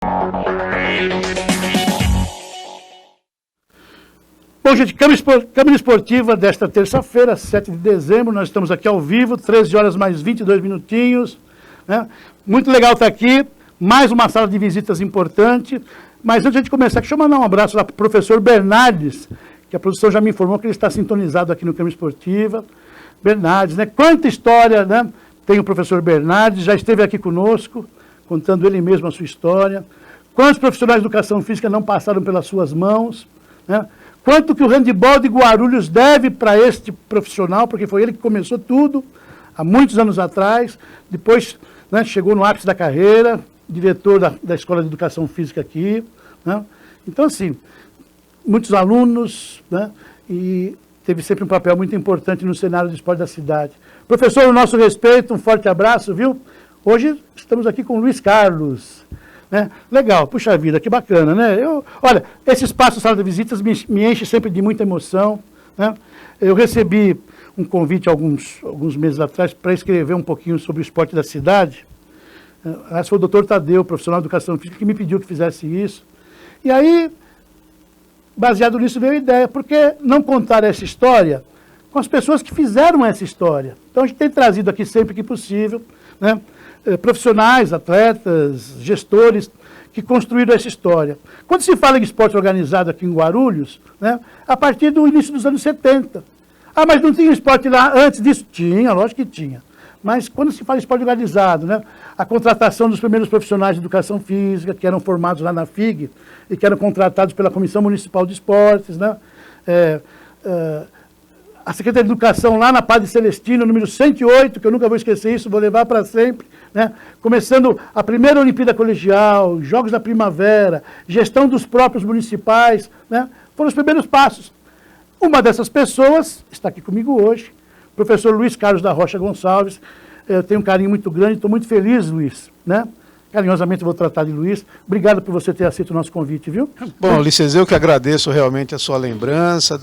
Bom, gente, Câmara Esportiva desta terça-feira, 7 de dezembro, nós estamos aqui ao vivo, 13 horas mais 22 minutinhos, né? Muito legal estar aqui, mais uma sala de visitas importante, mas antes de começar, deixa eu mandar um abraço lá para o professor Bernardes, que a produção já me informou que ele está sintonizado aqui no Câmara Esportiva. Bernardes, né? Quanta história, né? Tem o professor Bernardes, já esteve aqui conosco, contando ele mesmo a sua história. Quantos profissionais de educação física não passaram pelas suas mãos, né? Quanto que o handebol de Guarulhos deve para este profissional, porque foi ele que começou tudo, há muitos anos atrás, depois, né, chegou no ápice da carreira, diretor da Escola de Educação Física aqui, né? Então, assim, muitos alunos, né, e teve sempre um papel muito importante no cenário do esporte da cidade. Professor, o nosso respeito, um forte abraço, viu? Hoje estamos aqui com o Luiz Carlos, né? Legal, puxa vida, que bacana, né? Olha, esse espaço Sala de Visitas me enche sempre de muita emoção, né? Eu recebi um convite alguns meses atrás para escrever um pouquinho sobre o esporte da cidade. Esse foi o doutor Tadeu, profissional de educação física, que me pediu que fizesse isso. E aí, baseado nisso, veio a ideia, por que não contar essa história com as pessoas que fizeram essa história? Então, a gente tem trazido aqui sempre que possível, né, profissionais, atletas, gestores que construíram essa história. Quando se fala em esporte organizado aqui em Guarulhos, né, a partir do início dos anos 70. Ah, mas não tinha esporte lá antes disso? Tinha, lógico que tinha. Mas quando se fala em esporte organizado, né, a contratação dos primeiros profissionais de educação física, que eram formados lá na FIG, e que eram contratados pela Comissão Municipal de Esportes, né, a Secretaria de Educação lá na Padre Celestino, número 108, que eu nunca vou esquecer isso, vou levar para sempre, né? Começando a primeira Olimpíada Colegial, Jogos da Primavera, gestão dos próprios municipais, né? Foram os primeiros passos. Uma dessas pessoas está aqui comigo hoje, o professor Luiz Carlos da Rocha Gonçalves. Eu tenho um carinho muito grande, estou muito feliz, Luiz, né? Carinhosamente vou tratar de Luiz. Obrigado por você ter aceito o nosso convite, viu? Bom, Ulisses, eu que agradeço realmente a sua lembrança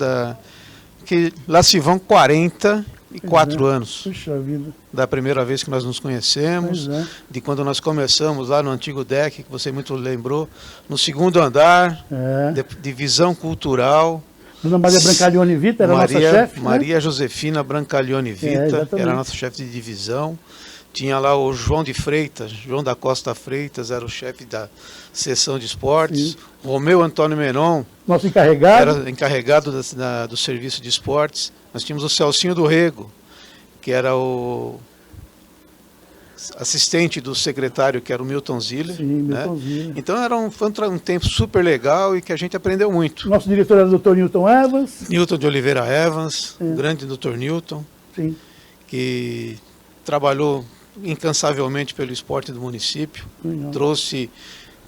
que lá se vão 44 anos. Puxa vida. Da primeira vez que nós nos conhecemos, de quando nós começamos lá no antigo DEC, que você muito lembrou, no segundo andar, divisão cultural. Dona Maria Brancalione Vita era a nossa chefe, né? Maria Josefina Brancalione Vita, era a nossa chefe de divisão. Tinha lá o João de Freitas, João da Costa Freitas, era o chefe da seção de esportes. Sim. Romeu Antônio Menon, nosso encarregado, era encarregado do serviço de esportes. Nós tínhamos o Celcinho do Rego, que era o assistente do secretário, que era o Milton Ziller. Sim, Milton, né? Ziller. Então foi um tempo super legal e que a gente aprendeu muito. Nosso diretor era o Dr. Newton Evans. Newton de Oliveira Evans, o grande Dr. Newton, sim, que trabalhou incansavelmente pelo esporte do município.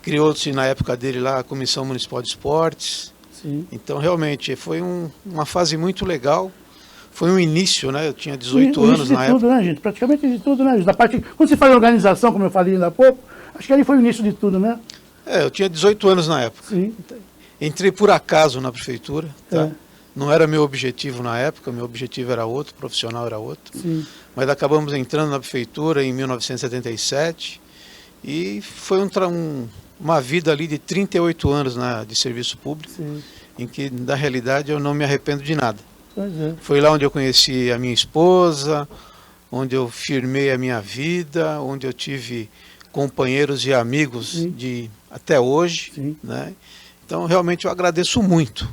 Criou-se na época dele lá a Comissão Municipal de Esportes. Sim. Então realmente foi uma fase muito legal. Foi um início, né? Eu tinha 18 anos na época. Tudo, né, gente? Praticamente de tudo, né? Da parte, quando se fala em organização, como eu falei ainda há pouco, acho que ali foi o início de tudo, né? Eu tinha 18 anos na época. Sim. Entrei por acaso na prefeitura, tá? Não era meu objetivo na época, meu objetivo era outro, profissional era outro. Sim. Mas acabamos entrando na prefeitura em 1977 e foi uma vida ali de 38 anos de serviço público. Sim. Em que, na realidade, eu não me arrependo de nada. Foi lá onde eu conheci a minha esposa, onde eu firmei a minha vida, onde eu tive companheiros e amigos até hoje, né? Então, realmente, eu agradeço muito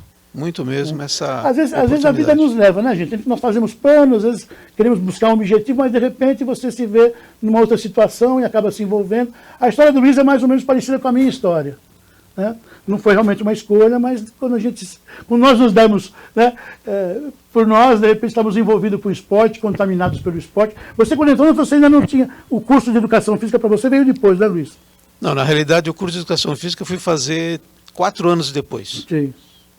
mesmo essa Às vezes a vida nos leva, né, gente? Nós fazemos planos, às vezes queremos buscar um objetivo, mas de repente você se vê numa outra situação e acaba se envolvendo. A história do Luiz é mais ou menos parecida com a minha história, né? Não foi realmente uma escolha, mas quando nós nos demos, né, por nós, de repente estamos envolvidos com o esporte, contaminados pelo esporte. Você, quando entrou, você ainda não tinha o curso de educação física para você, veio depois, né, Luiz? Não, na realidade o curso de educação física eu fui fazer 4 anos depois. Sim.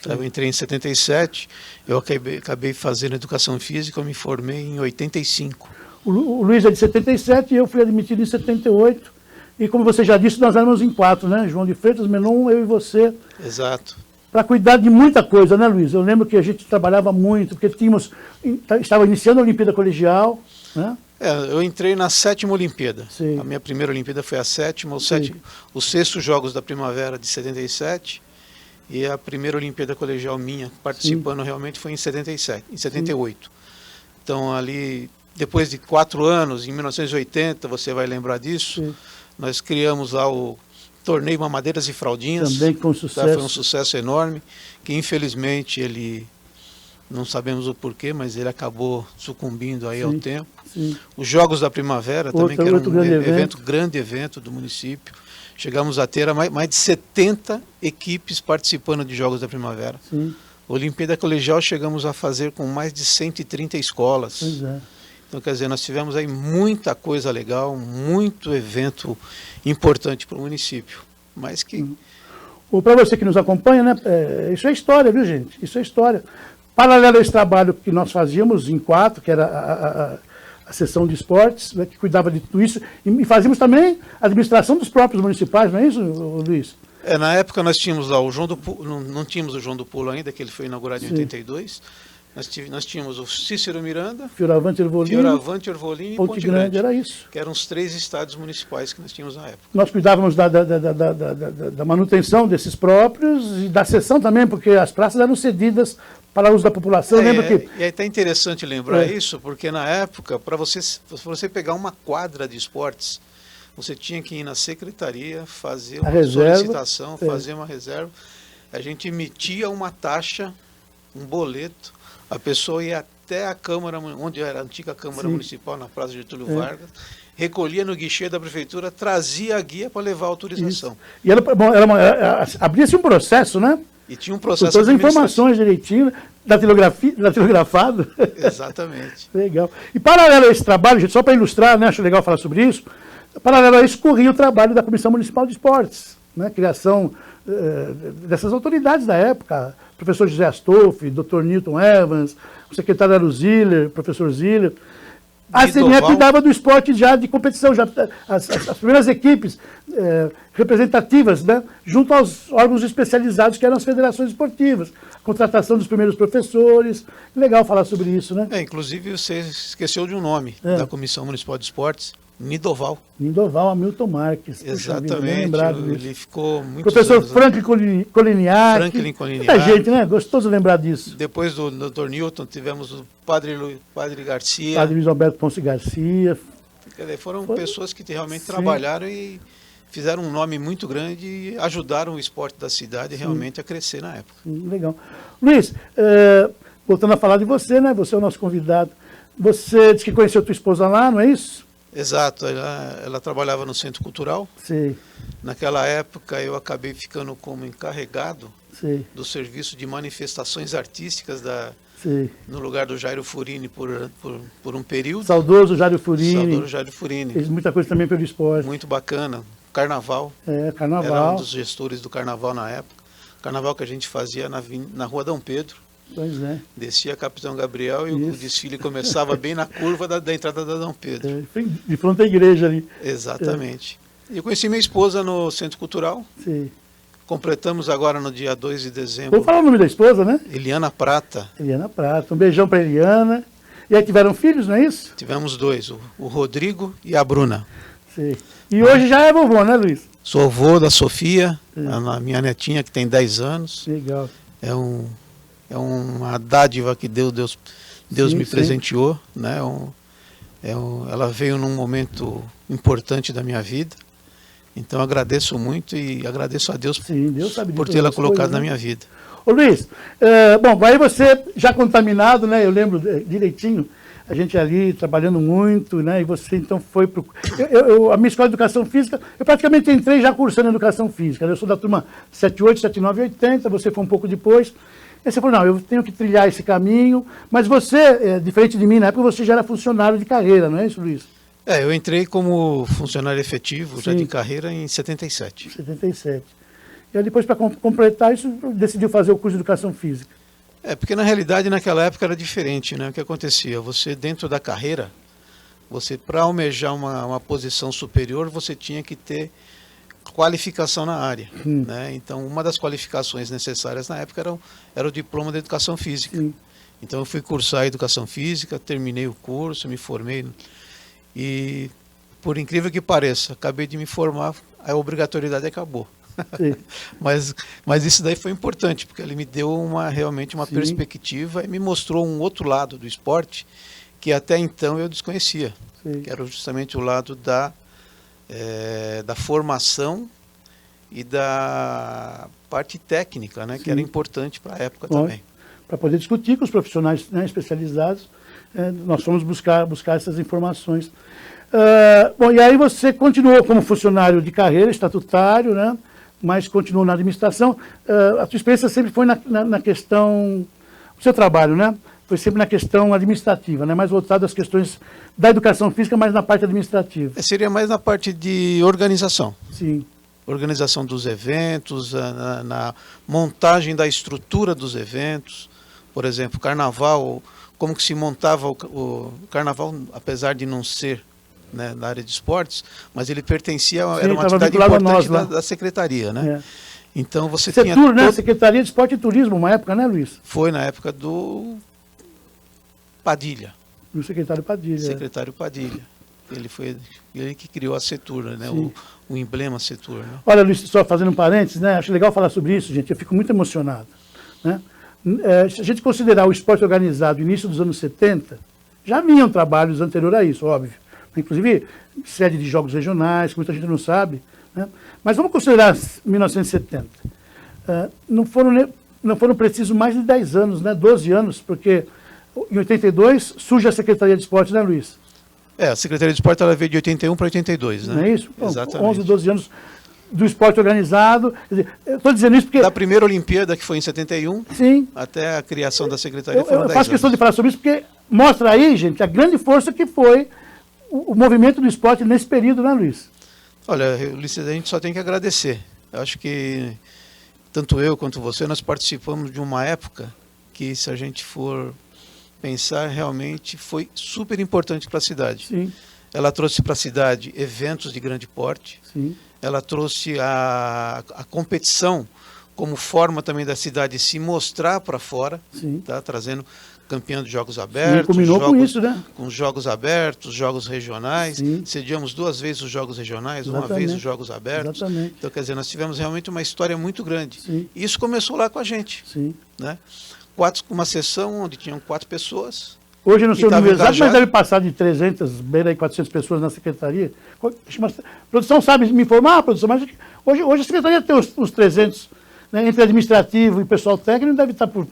Eu entrei em 77, eu acabei fazendo educação física, eu me formei em 85. O Luiz é de 77 e eu fui admitido em 78. E como você já disse, nós éramos em 4, né? João de Freitas, Menon, eu e você. Exato. Para cuidar de muita coisa, né, Luiz? Eu lembro que a gente trabalhava muito, porque estava iniciando a Olimpíada Colegial, né? Eu entrei na 7ª Olimpíada. Sim. A minha primeira Olimpíada foi a 7ª, os 6º Jogos da Primavera de 77, e a primeira Olimpíada colegial minha, participando realmente, foi em 77, em 78. Então, ali, depois de 4 anos, em 1980, você vai lembrar disso, nós criamos lá o Torneio Mamadeiras e Fraldinhas. Também com sucesso. Foi um sucesso enorme, que infelizmente ele, não sabemos o porquê, mas ele acabou sucumbindo aí ao tempo. Sim. Os Jogos da Primavera também, que era um grande evento do município. Chegamos a ter mais de 70 equipes participando de Jogos da Primavera. Sim. Olimpíada Colegial chegamos a fazer com mais de 130 escolas. Pois é. Então, quer dizer, nós tivemos aí muita coisa legal, muito evento importante para o município. Mas que... Para você que nos acompanha, né, isso é história, viu, gente? Isso é história. Paralelo a esse trabalho que nós fazíamos em 4, que era a seção de esportes, né, que cuidava de tudo isso, e fazíamos também a administração dos próprios municipais, não é isso, Luiz? Na época nós tínhamos lá o João do Pulo, não tínhamos o João do Pulo ainda, que ele foi inaugurado em 82. Nós tínhamos o Cícero Miranda, Fioravante, Ervolini e Ponte Grande. Era isso. Que eram os 3 estádios municipais que nós tínhamos na época. Nós cuidávamos da manutenção desses próprios e da seção também, porque as praças eram cedidas para uso da população. Lembra que... E é até interessante lembrar isso, porque na época, para você pegar uma quadra de esportes, você tinha que ir na secretaria, fazer uma solicitação, fazer uma reserva. A gente emitia uma taxa, um boleto, a pessoa ia até a Câmara, onde era a antiga Câmara Municipal, na Praça de Getúlio Vargas, recolhia no guichê da Prefeitura, trazia a guia para levar a autorização. Isso. E abria-se um processo, né? E tinha um processo. Com todas as informações direitinho, datilografado. Exatamente. Legal. E paralelo a esse trabalho, gente, só para ilustrar, né, acho legal falar sobre isso, paralelo a isso corria o trabalho da Comissão Municipal de Esportes, né, criação dessas autoridades da época, professor José Astolfi, Dr. Newton Evans, o secretário era o Ziller, professor Ziller. A CNE cuidava do esporte já de competição, já, as primeiras equipes representativas, né, junto aos órgãos especializados que eram as federações esportivas, a contratação dos primeiros professores. Legal falar sobre isso, né? Inclusive você esqueceu de um nome da Comissão Municipal de Esportes, Nidoval. Nidoval, Hamilton Marques. Exatamente, ele ficou muito... Professor Franklin Coliniac. Muita gente, né? Gostoso lembrar disso. Depois do Dr. Newton, tivemos o Padre Garcia. Padre Luiz Alberto Ponce Garcia. Foram pessoas que realmente trabalharam e fizeram um nome muito grande e ajudaram o esporte da cidade realmente a crescer na época. Legal. Luiz, voltando a falar de você, né? Você é o nosso convidado. Você disse que conheceu a tua esposa lá, não é isso? Exato, ela trabalhava no Centro Cultural. Sim. Naquela época eu acabei ficando como encarregado do serviço de manifestações artísticas no lugar do Jairo Furini por um período. Saudoso Jairo Furini. Saudoso Jairo Furini. Fez muita coisa também pelo esporte. Muito bacana. Carnaval. Carnaval. Era um dos gestores do Carnaval na época. Carnaval que a gente fazia na Rua Dom Pedro. Pois é. Descia Capitão Gabriel e o desfile começava bem na curva da entrada da Dom Pedro. De frente à igreja ali. Exatamente. Eu conheci minha esposa no Centro Cultural. Sim. Completamos agora no dia 2 de dezembro. Vou falar o nome da esposa, né? Eliana Prata. Eliana Prata. Um beijão para Eliana. E aí tiveram filhos, não é isso? Tivemos 2, o Rodrigo e a Bruna. Sim. E hoje já é vovô, né, Luiz? Sou avô da Sofia, a minha netinha que tem 10 anos. Legal. É uma dádiva que Deus me presenteou, né? Ela veio num momento importante da minha vida, então agradeço muito e agradeço a Deus, Deus sabe por tê-la colocado na minha vida. Ô Luiz, bom, aí você já contaminado, né? Eu lembro direitinho, a gente ali trabalhando muito, né? E você então foi para a minha escola de educação física, eu praticamente entrei já cursando educação física, né? Eu sou da turma 78, 79 e 80, você foi um pouco depois. Aí você falou, não, eu tenho que trilhar esse caminho, mas você, diferente de mim, na época você já era funcionário de carreira, não é isso, Luiz? Eu entrei como funcionário efetivo, já de carreira, em 77. 77. E aí depois, para completar isso, decidiu fazer o curso de educação física. Porque na realidade, naquela época era diferente, né? O que acontecia? Você, dentro da carreira, para almejar uma posição superior, você tinha que ter qualificação na área, né? Então, uma das qualificações necessárias na época era o diploma de educação física. Então, eu fui cursar educação física, terminei o curso, me formei E, por incrível que pareça, acabei de me formar, a obrigatoriedade acabou. mas isso daí foi importante, porque ele me deu realmente uma perspectiva e me mostrou um outro lado do esporte que até então eu desconhecia, que era justamente o lado da formação e da parte técnica, né, que era importante para a época também. Para poder discutir com os profissionais, né, especializados, nós fomos buscar essas informações. Bom, e aí você continuou como funcionário de carreira, estatutário, né? Mas continuou na administração. A sua experiência sempre foi na questão, o seu trabalho, né? Foi sempre na questão administrativa, né? Mais voltado às questões da educação física, mas na parte administrativa. Seria mais na parte de organização. Sim. Organização dos eventos, na montagem da estrutura dos eventos. Por exemplo, carnaval, como que se montava o carnaval, apesar de não ser, né, na área de esportes, mas ele pertencia, era uma atividade importante da secretaria, né? Então você tinha... Setur, né? Secretaria de Esporte e Turismo, uma época, né, Luiz? Foi na época do Padilha. Do secretário Padilha. Secretário Padilha. Ele que criou a Setur, né? O emblema Setur. Né? Olha, Luiz, só fazendo um parênteses, né? Acho legal falar sobre isso, gente. Eu fico muito emocionado, né? Se a gente considerar o esporte organizado no início dos anos 70, já haviam trabalhos anteriores a isso, óbvio. Inclusive, sede de jogos regionais, que muita gente não sabe, né? Mas vamos considerar 1970. Não foram precisos mais de 10 anos, né? 12 anos, porque em 82 surge a Secretaria de Esportes, né, Luiz? A Secretaria de Esporte ela veio de 81 para 82, né? Não é isso? Exatamente. 11, 12 anos do esporte organizado. Eu estou dizendo isso porque... Da primeira Olimpíada, que foi em 71, até a criação da Secretaria foram 10 anos. Eu faço questão de falar sobre isso porque mostra aí, gente, a grande força que foi o movimento do esporte nesse período, né, Luiz? Olha, Ulisses, a gente só tem que agradecer. Eu acho que tanto eu quanto você, nós participamos de uma época que, se a gente for pensar, realmente foi super importante para a cidade. Sim. Ela trouxe para a cidade eventos de grande porte. Sim. Ela trouxe a competição como forma também da cidade se mostrar para fora, tá? Trazendo campeão de jogos abertos, combinou com isso, né? Com jogos abertos, jogos regionais. Sediamos 2 vezes os jogos regionais, uma vez os jogos abertos. Exatamente. Então, quer dizer, nós tivemos realmente uma história muito grande. Sim. E isso começou lá com a gente. Sim. Né? Uma sessão onde tinham 4 pessoas. Hoje não sei o número exato, mas deve passar de 300, beira aí 400 pessoas na secretaria. A produção sabe me informar, produção, mas hoje a secretaria tem uns 300, né, entre administrativo e pessoal técnico, deve estar por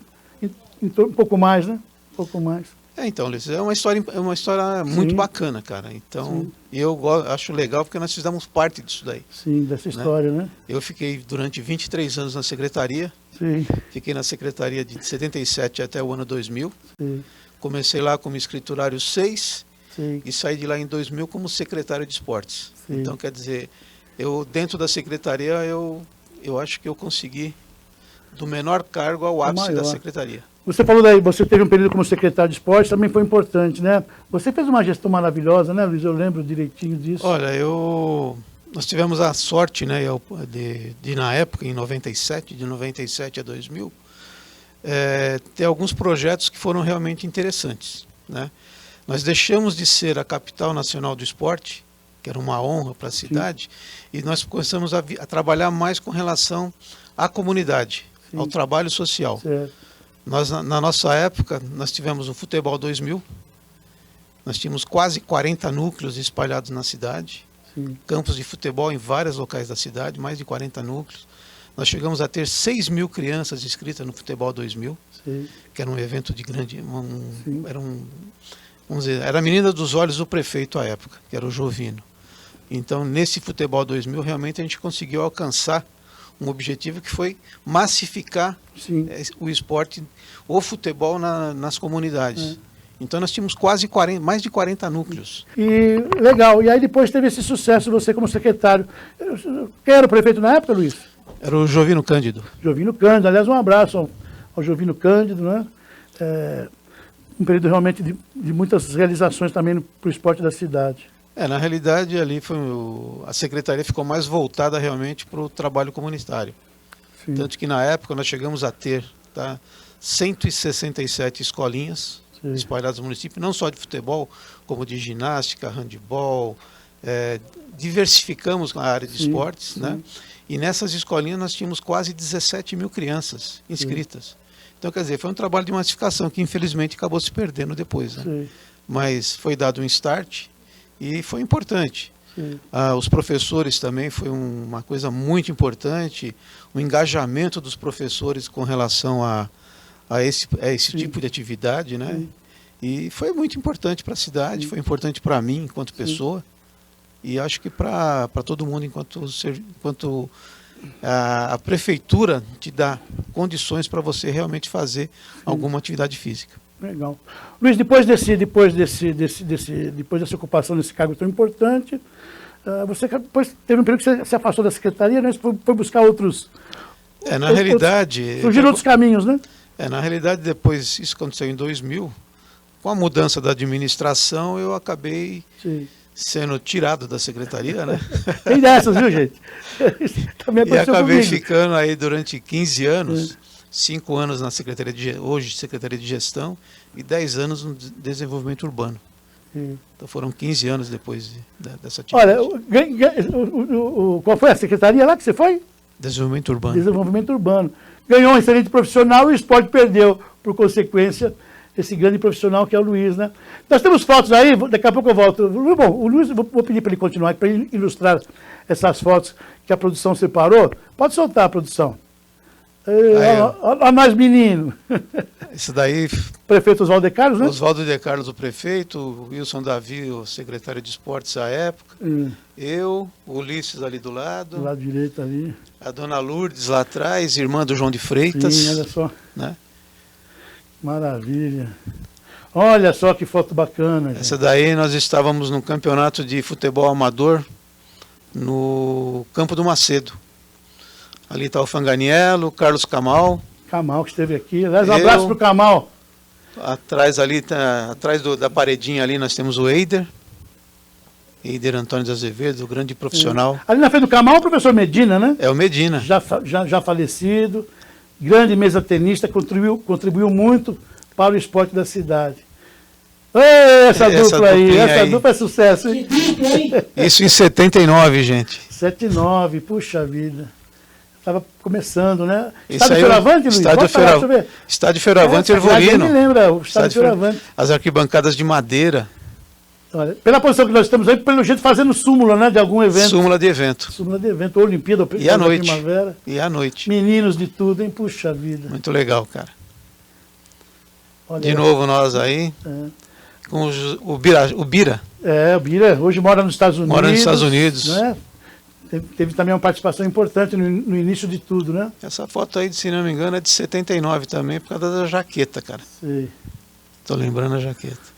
um pouco mais, né? Um pouco mais. Então, Ulisses, é uma história muito bacana, cara. Então, eu acho legal porque nós fizemos parte disso daí. Sim, dessa história, né? Eu fiquei durante 23 anos na secretaria. Sim. Fiquei na secretaria de 77 até o ano 2000. Sim. Comecei lá como escriturário 6 Sim. e saí de lá em 2000 como secretário de esportes. Sim. Então, quer dizer, eu dentro da secretaria, eu acho que eu consegui do menor cargo ao ápice da secretaria. Você falou daí, você teve um período como secretário de esportes, também foi importante, né? Você fez uma gestão maravilhosa, né, Luiz? Eu lembro direitinho disso. Olha, nós tivemos a sorte, né, de na época, em 97, de 97 a 2000, ter alguns projetos que foram realmente interessantes, né? Nós deixamos de ser a capital nacional do esporte, que era uma honra para a cidade, e nós começamos a trabalhar mais com relação à comunidade, ao trabalho social. Certo. Nós, na nossa época, nós tivemos o Futebol 2000, nós tínhamos quase 40 núcleos espalhados na cidade, campos de futebol em vários locais da cidade, mais de 40 núcleos. Nós chegamos a ter 6 mil crianças inscritas no Futebol 2000, que era um evento de grande... Era a menina dos olhos do prefeito à época, que era o Jovino. Então, nesse Futebol 2000, realmente a gente conseguiu alcançar um objetivo que foi massificar o esporte, o futebol nas comunidades. Então nós tínhamos mais de 40 núcleos. E legal, e aí depois teve esse sucesso, você como secretário. Quem era o prefeito na época, Luiz? Era o Jovino Cândido. Jovino Cândido, aliás, um abraço ao Jovino Cândido, né? Um período realmente de muitas realizações também para o esporte da cidade. Na realidade, ali a secretaria ficou mais voltada realmente para o trabalho comunitário. Tanto que na época nós chegamos a ter 167 escolinhas, espalhados no município, não só de futebol, como de ginástica, handebol, diversificamos a área de esportes, né? E nessas escolinhas nós tínhamos quase 17 mil crianças inscritas. Então, quer dizer, foi um trabalho de massificação que infelizmente acabou se perdendo depois, né? Mas foi dado um start e foi importante. Os professores também foi uma coisa muito importante, o engajamento dos professores com relação a esse tipo de atividade, né? E foi muito importante para a cidade, foi importante para mim enquanto pessoa, e acho que para todo mundo enquanto a prefeitura te dá condições para você realmente fazer alguma atividade física. Legal. Luiz, depois dessa ocupação desse cargo tão importante, você depois teve um período que você se afastou da secretaria, né? Foi buscar outros... na realidade... Surgiram outros caminhos, né? Na realidade, depois, isso aconteceu em 2000, com a mudança da administração, eu acabei sendo tirado da secretaria, né? Tem dessas, viu, gente? Também e acabei ficando aí durante 15 anos, 5 anos na Secretaria hoje Secretaria de Gestão, e 10 anos no desenvolvimento urbano. Então foram 15 anos depois dessa atividade. Olha, qual foi a secretaria lá que você foi? Desenvolvimento urbano. Desenvolvimento urbano. Ganhou um excelente profissional e o esporte perdeu, por consequência, esse grande profissional que é o Luiz, né? Nós temos fotos aí, daqui a pouco eu volto. Bom, o Luiz, vou pedir para ele continuar, para ele ilustrar essas fotos que a produção separou. Pode soltar, a produção. Olha nós, menino. Isso daí... Prefeito Oswaldo de Carlos, né? Oswaldo de Carlos, o prefeito, o Wilson Davi, o secretário de esportes à época, eu, o Ulisses ali do lado direito ali, a dona Lourdes lá atrás, irmã do João de Freitas. Sim, olha só. Né? Maravilha. Olha só que foto bacana. Gente. Essa daí nós estávamos num campeonato de futebol amador no Campo do Macedo. Ali está o Fanganiello, o Carlos Camal. Camal que esteve aqui. Aliás, um abraço para o Camal. Atrás ali, atrás da paredinha ali, nós temos o Eider Antônio de Azevedo, o grande profissional. Ali na frente do Camal, o professor Medina, né? É o Medina. Já falecido, grande mesa tenista, contribuiu muito para o esporte da cidade. Essa dupla aí, essa dupla é sucesso, hein? Isso em 79, gente. 79, puxa vida. Estava começando, né? Estádio Fioravante, Luiz? Estádio Fioravante Ervolino. Me lembra, o Estádio Fioravante. As arquibancadas de madeira. Olha, pela posição que nós estamos aí, pelo jeito fazendo súmula, né, de algum evento. Súmula de evento. Súmula de evento, Olimpíada, e à noite. Primavera. E à noite. Meninos de tudo, hein? Puxa vida. Muito legal, cara. Olha de novo nós aí, com o Bira. O Bira hoje mora nos Estados Unidos. Mora nos Estados Unidos. Né? Teve também uma participação importante no início de tudo, né? Essa foto aí, se não me engano, é de 79 também, por causa da jaqueta, cara. Sim. Tô lembrando a jaqueta.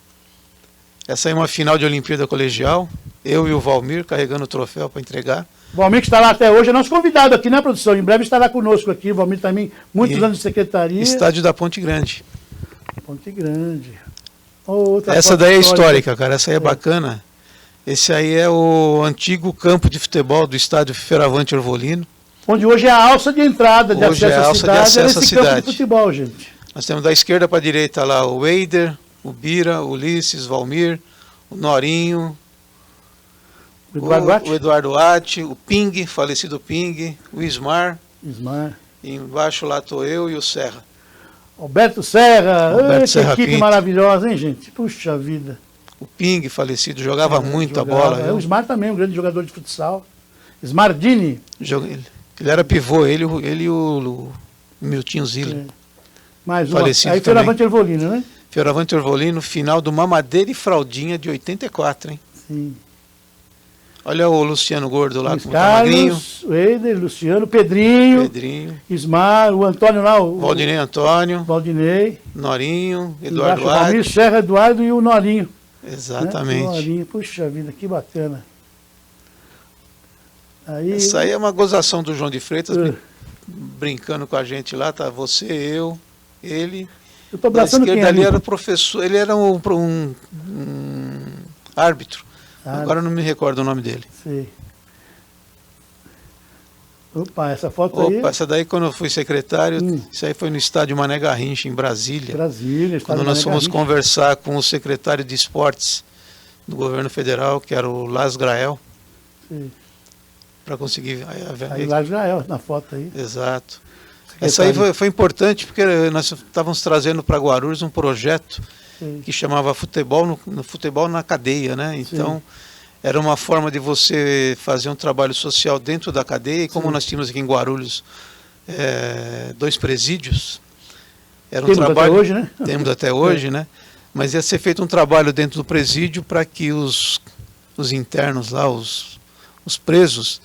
Essa aí é uma final de Olimpíada Colegial, eu e o Valmir carregando o troféu para entregar. O Valmir que está lá até hoje, é nosso convidado aqui, né, produção? Em breve estará conosco aqui, o Valmir também, muitos anos de secretaria. Estádio da Ponte Grande. Ponte Grande. Essa daí é histórica, cara, essa aí é bacana. Esse aí é o antigo campo de futebol do estádio Fioravante Ervolino. Onde hoje é a alça de entrada de hoje acesso à cidade, campo de futebol, gente. Nós temos da esquerda para a direita lá o Eider, o Bira, o Ulisses, Valmir, o Norinho, o Eduardo Atti, o Ping, falecido Ping, o Ismar. E embaixo lá estou eu e o Serra. Alberto Serra, que equipe Pinto. Maravilhosa, hein, gente? Puxa vida. O Ping, falecido, jogava muito a bola. O Ismar também, um grande jogador de futsal. Ismardini. Ele era pivô, ele e o Miltinho Zilla. Mais uma. Aí Fioravante Ervolino, né? Fioravante Ervolino, final do Mamadeira e Fraldinha de 84, hein? Sim. Olha o Luciano Gordo lá com o Carlos, o Eider, Luciano, Pedrinho, Ismar, o Antônio lá, o Valdinei Antônio, Valdinei, Norinho, Eduardo Atti. Valmir, Serra, Eduardo e o Norinho. Exatamente. Né? O Norinho, puxa vida, que bacana. Aí, essa aí é uma gozação do João de Freitas, brincando com a gente lá, tá? Você, eu, ele. Eu tô abraçando quem ali era professor, ele era um árbitro. Agora eu não me recordo o nome dele. Sim. Opa, essa foto aí... Opa, essa daí quando eu fui secretário, isso aí foi no estádio Mané Garrincha, em Brasília. Quando nós fomos conversar com o secretário de esportes do governo federal, que era o Lars Grael, para conseguir... Aí Lars Grael, na foto aí. Exato. Essa aí foi importante porque nós estávamos trazendo para Guarulhos um projeto que chamava futebol futebol na cadeia, né? Então, era uma forma de você fazer um trabalho social dentro da cadeia, e como nós tínhamos aqui em Guarulhos 2 presídios, era um trabalho... Até hoje, né? Temos até hoje, né? Mas ia ser feito um trabalho dentro do presídio para que os internos lá, os presos,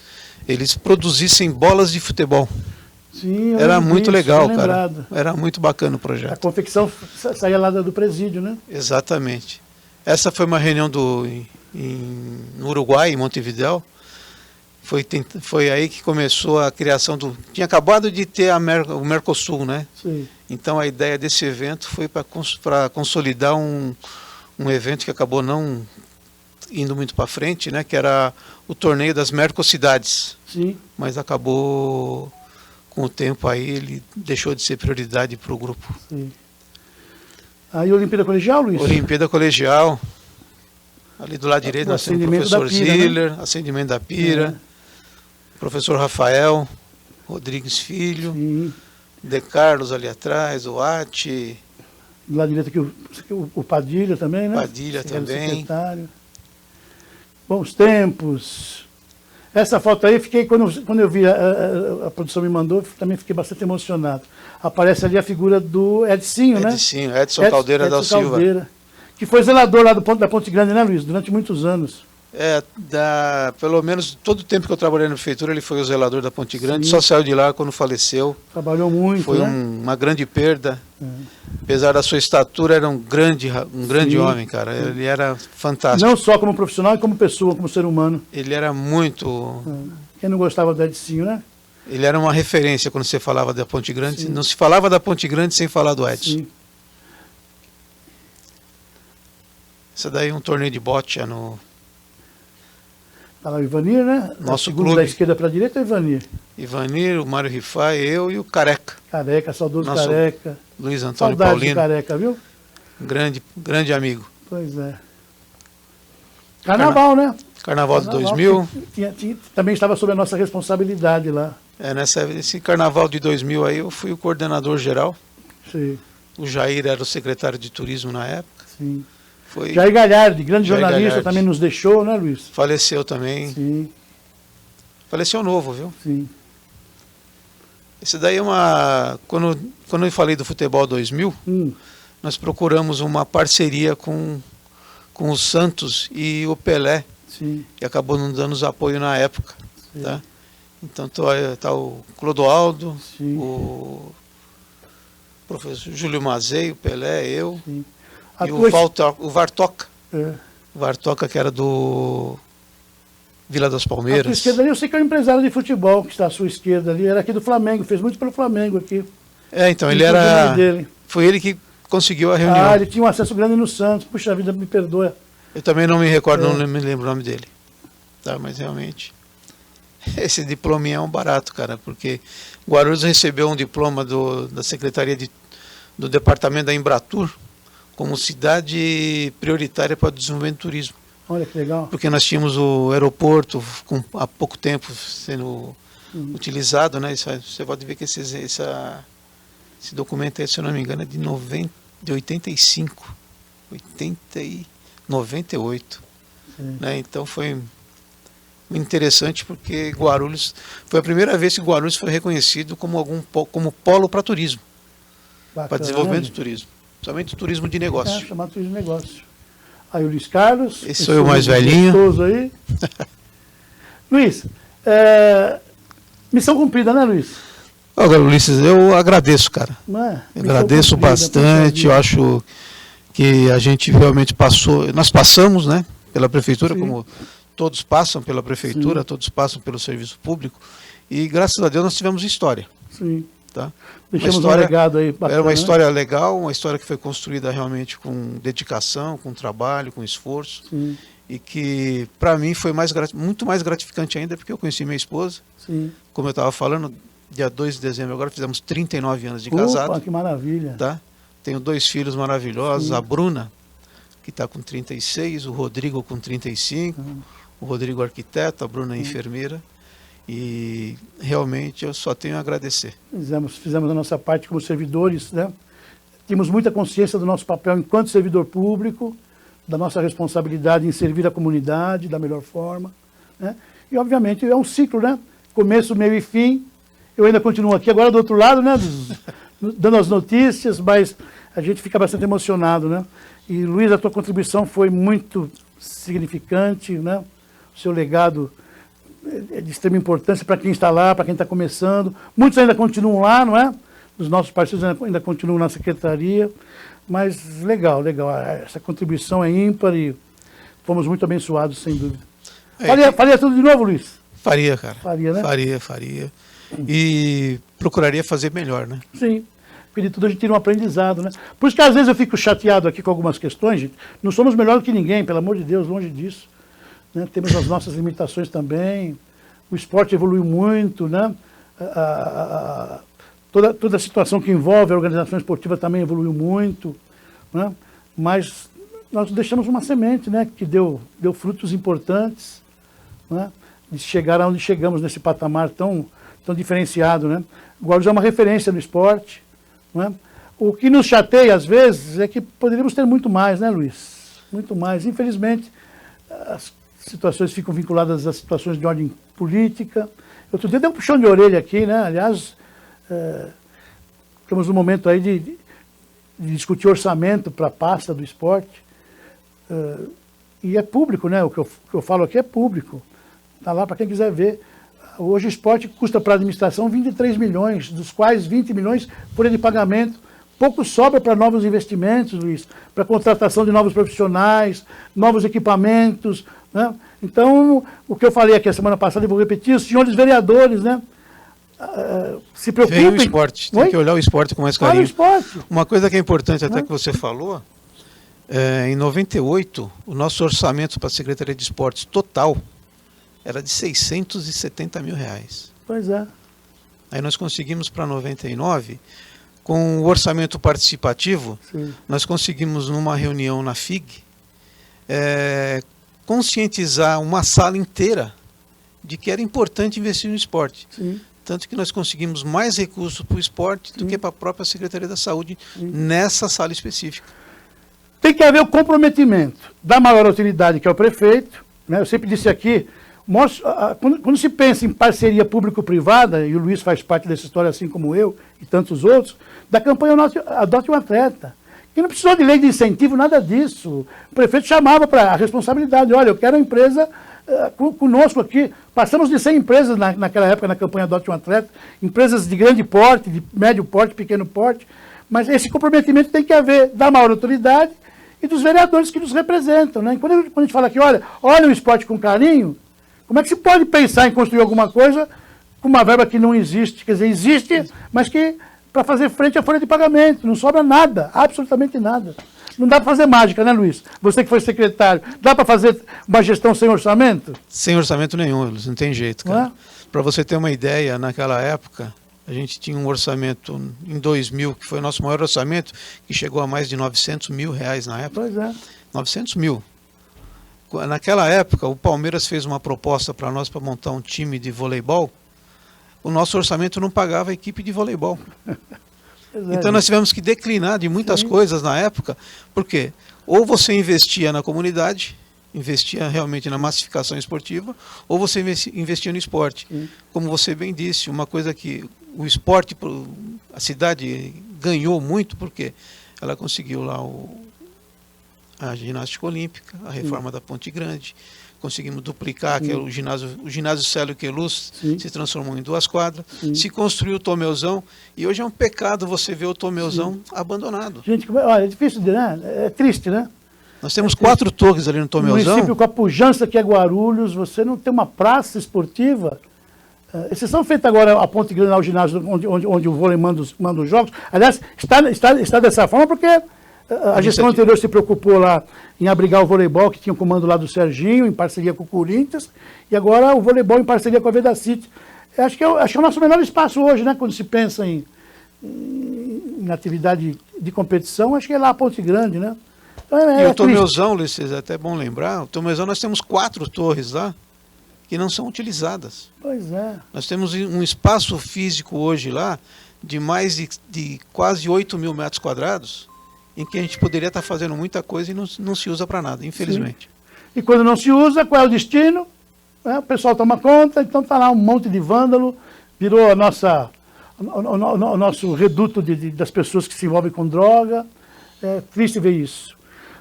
eles produzissem bolas de futebol. Sim, era muito legal, cara. Era muito bacana o projeto. A confecção saía lá do presídio, né? Exatamente. Essa foi uma reunião no Uruguai, em Montevidéu. Foi aí que começou a criação do... Tinha acabado de ter o Mercosul, né? Sim. Então a ideia desse evento foi para consolidar um evento que acabou não indo muito para frente, né? Que era o torneio das Mercocidades. Sim. Mas acabou... Com o tempo aí, ele deixou de ser prioridade para o grupo. Sim. Aí Olimpíada Colegial, Luiz? Olimpíada Colegial. Ali do lado direito nós temos o professor Ziller, né? Acendimento da Pira, professor Rafael Rodrigues Filho, De Carlos ali atrás, o Ati. Do lado direito aqui o Padilha também, né? Padilha também. Secretário. Bons tempos. Essa foto aí, quando eu vi, a produção me mandou, também fiquei bastante emocionado. Aparece ali a figura do Edinho, né? Edson Caldeira da Silva. Que foi zelador lá da Ponte Grande, né, Luiz? Durante muitos anos. Pelo menos todo o tempo que eu trabalhei na prefeitura, ele foi o zelador da Ponte Grande. Só saiu de lá quando faleceu. Trabalhou muito, foi uma grande perda. Apesar da sua estatura, era um grande homem, cara. Ele era fantástico. Não só como profissional, como pessoa, como ser humano. Ele era muito... Quem não gostava do Edinho, né? Ele era uma referência quando você falava da Ponte Grande. Não se falava da Ponte Grande sem falar do Edson. Sim. Essa daí é um torneio de bote no... Tá lá o Ivanir, né? Nosso clube. Da esquerda para a direita é o Ivanir. Ivanir, o Mário Rifai, eu e o Careca. Careca, saudoso Careca. Luiz Antônio Saudade Paulino. De Careca, viu? Grande amigo. Pois é. Carnaval, né? Carnaval de 2000. Também estava sob a nossa responsabilidade lá. Nesse carnaval de 2000 aí eu fui o coordenador geral. Sim. O Jair era o secretário de turismo na época. Sim. Jair Galhardi, grande jornalista, Galhardi. também nos deixou, né, Luiz? Faleceu também. Sim. Faleceu novo, viu? Sim. Esse daí é uma... Quando eu falei do Futebol 2000, nós procuramos uma parceria com o Santos e o Pelé, que acabou nos dando apoio na época. Tá? Então tá o Clodoaldo, o professor Júlio Mazei, o Pelé, eu... E o Vartoca. O Vartoca, que era do Vila das Palmeiras. À sua esquerda ali, eu sei que é um empresário de futebol que está à sua esquerda ali. Era aqui do Flamengo, fez muito pelo Flamengo aqui. Então, ele era... Foi ele que conseguiu a reunião. Ele tinha um acesso grande no Santos. Puxa vida, me perdoa. Eu também não me recordo, não me lembro o nome dele. Tá, mas realmente... Esse diplominha é um barato, cara, porque Guarulhos recebeu um diploma da Secretaria do Departamento da Embratur, como cidade prioritária para o desenvolvimento do turismo. Olha que legal. Porque nós tínhamos o aeroporto há pouco tempo sendo utilizado, né? Você pode ver que esse documento aí, se eu não me engano, é de 85, 98. Né? Então foi interessante porque Guarulhos, foi a primeira vez que Guarulhos foi reconhecido como polo para turismo, para desenvolvimento do turismo. Somente o turismo de negócio. Chamado turismo de negócio. Aí o Luiz Carlos. Esse sou eu mais velhinho. Aí. Luiz, missão cumprida, né, Luiz? Olha, Ulisses, eu agradeço, cara. Eu agradeço bastante. Eu acho que a gente realmente nós passamos, né, pela prefeitura, como todos passam pela prefeitura, todos passam pelo serviço público. E graças a Deus nós tivemos história. Sim. Tá? Deixamos um legado aí bacana, era uma história legal, uma história que foi construída realmente com dedicação, com trabalho, com esforço. e que para mim foi muito mais gratificante ainda, porque eu conheci minha esposa. Sim. Como eu estava falando, dia 2 de dezembro agora fizemos 39 anos de casado. Opa, que maravilha. Tá? Tenho 2 filhos maravilhosos, a Bruna, que está com 36, o Rodrigo com 35, o Rodrigo arquiteto, a Bruna enfermeira, e realmente eu só tenho a agradecer. Fizemos a nossa parte como servidores, né? Tínhamos muita consciência do nosso papel enquanto servidor público, da nossa responsabilidade em servir a comunidade da melhor forma, né? E obviamente é um ciclo, né? Começo, meio e fim. Eu ainda continuo aqui agora do outro lado, né? Dando as notícias, mas a gente fica bastante emocionado, né? E Luiz, a tua contribuição foi muito significante, né? O seu legado é de extrema importância para quem está lá, para quem está começando. Muitos ainda continuam lá, não é? Os nossos parceiros ainda continuam na secretaria, mas legal, legal. Essa contribuição é ímpar e fomos muito abençoados, sem dúvida. Faria tudo de novo, Luiz? Faria, cara. Faria, né? Faria. E procuraria fazer melhor, né? Sim. Porque de tudo a gente tira um aprendizado, né? Por isso que às vezes eu fico chateado aqui com algumas questões, gente. Não somos melhor do que ninguém, pelo amor de Deus, longe disso. Né? Temos as nossas limitações também. O esporte evoluiu muito, né? Toda a situação que envolve a organização esportiva também evoluiu muito, né? Mas nós deixamos uma semente, né? Que deu frutos importantes, né? De chegar aonde chegamos nesse patamar tão diferenciado, né? O Guarulhos é uma referência no esporte, né? O que nos chateia às vezes é que poderíamos ter muito mais, né, Luiz? Muito mais. Infelizmente, as situações ficam vinculadas a situações de ordem política. Outro dia deu um puxão de orelha aqui, né? Aliás, estamos num momento aí de discutir orçamento para a pasta do esporte. E é público, né? O que eu falo aqui é público. Está lá para quem quiser ver. Hoje o esporte custa para a administração 23 milhões, dos quais 20 milhões por de pagamento. Pouco sobra para novos investimentos, Luiz, para contratação de novos profissionais, novos equipamentos, né? Então, o que eu falei aqui a semana passada, e vou repetir, os senhores vereadores, né? Se preocupem. Veio o esporte, tem que olhar o esporte com mais carinho. Olha o esporte. Uma coisa que é importante até que você falou, em 98, o nosso orçamento para a Secretaria de Esportes total era de 670 mil reais. Pois é. Aí nós conseguimos para 99, com o orçamento participativo, sim, nós conseguimos numa reunião na FIG, conscientizar uma sala inteira de que era importante investir no esporte. Sim. Tanto que nós conseguimos mais recursos para o esporte do que para a própria Secretaria da Saúde, nessa sala específica. Tem que haver o comprometimento da maior autoridade, que é o prefeito, né? Eu sempre disse aqui, quando se pensa em parceria público-privada, e o Luiz faz parte dessa história assim como eu e tantos outros, da campanha Adote um Atleta, que não precisou de lei de incentivo, nada disso. O prefeito chamava para a responsabilidade, olha, eu quero a empresa conosco aqui. Passamos de 100 empresas naquela época na campanha Adote um Atleta, empresas de grande porte, de médio porte, pequeno porte, mas esse comprometimento tem que haver da maior autoridade e dos vereadores que nos representam, né? Quando a gente fala aqui, olha o esporte com carinho, como é que se pode pensar em construir alguma coisa com uma verba que não existe? Quer dizer, existe, mas que para fazer frente à folha de pagamento, não sobra nada, absolutamente nada. Não dá para fazer mágica, né, Luiz? Você que foi secretário, dá para fazer uma gestão sem orçamento? Sem orçamento nenhum, Luiz, não tem jeito, cara. Para você ter uma ideia, naquela época, a gente tinha um orçamento em 2000, que foi o nosso maior orçamento, que chegou a mais de 900 mil reais na época. Pois é. 900 mil. Naquela época, o Palmeiras fez uma proposta para nós para montar um time de voleibol. O nosso orçamento não pagava a equipe de voleibol. Então nós tivemos que declinar de muitas coisas na época, porque ou você investia na comunidade, investia realmente na massificação esportiva, ou você investia no esporte. Como você bem disse, uma coisa que o esporte, a cidade ganhou muito, porque ela conseguiu lá a ginástica olímpica, a reforma da Ponte Grande, conseguimos duplicar o ginásio Célio Queluz, se transformou em 2 quadras, se construiu o Tomeuzão, e hoje é um pecado você ver o Tomeuzão abandonado. Gente, olha, é difícil, né? É triste, né? Nós temos 4 torres ali no Tomeuzão. No município com a pujança que é Guarulhos, você não tem uma praça esportiva. Exceção feita agora a Ponte Grande, ao ginásio onde o vôlei manda os jogos. Aliás, está dessa forma porque A gestão anterior se preocupou lá em abrigar o voleibol, que tinha o comando lá do Serginho, em parceria com o Corinthians, e agora o voleibol em parceria com a Vedacity. Acho que é o nosso melhor espaço hoje, né? Quando se pensa em atividade de competição, acho que é lá a Ponte Grande, né? Então, e o Tomeuzão, Luiz, é até bom lembrar, o Tomeuzão nós temos 4 torres lá que não são utilizadas. Pois é. Nós temos um espaço físico hoje lá de mais de quase 8 mil metros quadrados, em que a gente poderia estar fazendo muita coisa e não se usa para nada, infelizmente. Sim. E quando não se usa, qual é o destino? O pessoal toma conta, então está lá um monte de vândalo, virou o nosso reduto das pessoas que se envolvem com droga. É triste ver isso.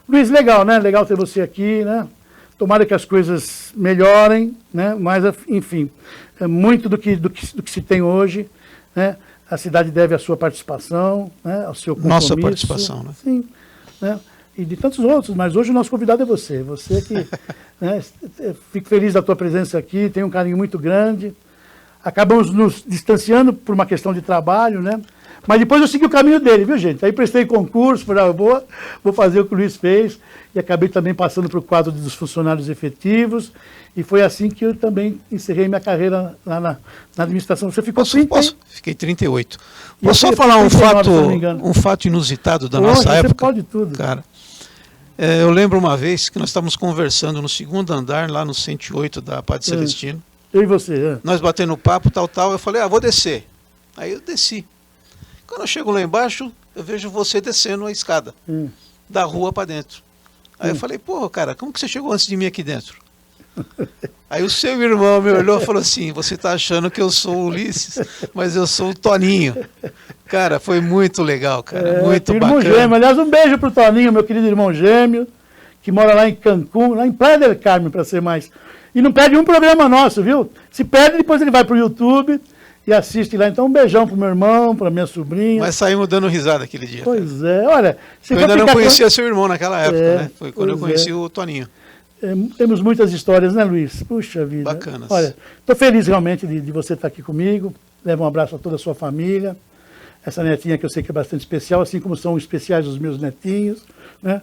Luiz, legal, né? Legal ter você aqui, né? Tomara que as coisas melhorem, né? Mas, enfim, muito do que se tem hoje, né? A cidade deve a sua participação, né? Ao seu compromisso. Nossa participação, né? Sim, né? E de tantos outros, mas hoje o nosso convidado é você. Você que, né? Fico feliz da tua presença aqui, tenho um carinho muito grande. Acabamos nos distanciando por uma questão de trabalho, né? Mas depois eu segui o caminho dele, viu, gente? Aí prestei concurso, falei, vou fazer o que o Luiz fez, e acabei também passando para o quadro dos funcionários efetivos, e foi assim que eu também encerrei minha carreira lá na administração. Você ficou 30? Fiquei 38. Posso só falar um fato inusitado da nossa época? Você pode tudo. Cara, eu lembro uma vez que nós estávamos conversando no 2º andar, lá no 108 da Padre Celestino. Eu e você, Nós batendo papo, tal, eu falei, vou descer. Aí eu desci. Quando eu chego lá embaixo, eu vejo você descendo a escada, da rua para dentro. Aí eu falei, pô, cara, como que você chegou antes de mim aqui dentro? Aí o seu irmão me olhou e falou assim, você está achando que eu sou o Ulisses, mas eu sou o Toninho. Cara, foi muito legal, cara, muito bacana. Irmão gêmeo, aliás, um beijo pro Toninho, meu querido irmão gêmeo, que mora lá em Cancún, lá em Playa del Carmen, para ser mais. E não perde um programa nosso, viu? Se perde, depois ele vai pro YouTube e assiste lá. Então, um beijão pro meu irmão, pra minha sobrinha. Mas saímos dando risada aquele dia. Pois é, olha... Eu ainda não conhecia seu irmão naquela época, né? Foi quando eu conheci o Toninho. Temos muitas histórias, né, Luiz? Puxa vida. Bacanas. Olha, estou feliz realmente de você estar aqui comigo. Leva um abraço a toda a sua família. Essa netinha que eu sei que é bastante especial, assim como são especiais os meus netinhos, né?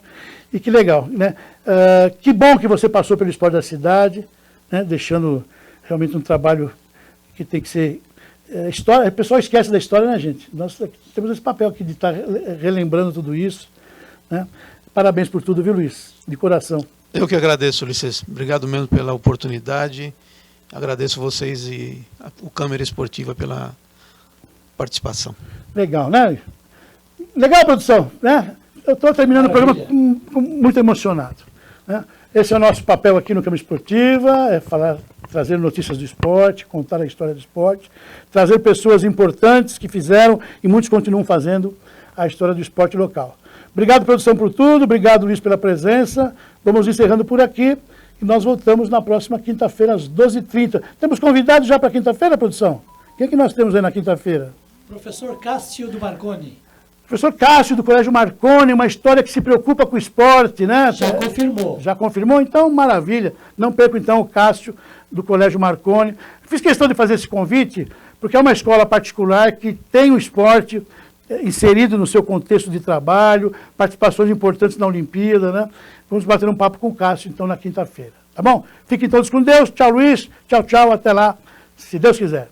E que legal, né? Que bom que você passou pelo Esporte da Cidade, né? Deixando realmente um trabalho que tem que ser... história. O pessoal esquece da história, né, gente? Nós temos esse papel aqui de estar relembrando tudo isso, né? Parabéns por tudo, viu, Luiz? De coração. Eu que agradeço, Ulisses. Obrigado mesmo pela oportunidade. Agradeço vocês e o Câmara Esportiva pela participação. Legal, né? Legal, produção, né? Eu estou terminando o programa muito emocionado, né? Esse é o nosso papel aqui no Câmara Esportiva, é trazer notícias do esporte, contar a história do esporte, trazer pessoas importantes que fizeram e muitos continuam fazendo a história do esporte local. Obrigado, produção, por tudo. Obrigado, Luiz, pela presença. Vamos encerrando por aqui e nós voltamos na próxima quinta-feira, às 12h30. Temos convidados já para quinta-feira, produção? Quem é que nós temos aí na quinta-feira? Professor Cássio do Marconi. Professor Cássio, do Colégio Marconi, uma história que se preocupa com o esporte, né? Já confirmou. Já confirmou? Então, maravilha. Não perco, então, o Cássio, do Colégio Marconi. Fiz questão de fazer esse convite, porque é uma escola particular que tem o esporte inserido no seu contexto de trabalho, participações importantes na Olimpíada, né? Vamos bater um papo com o Cássio, então, na quinta-feira. Tá bom? Fiquem todos com Deus. Tchau, Luiz. Tchau, tchau. Até lá, se Deus quiser.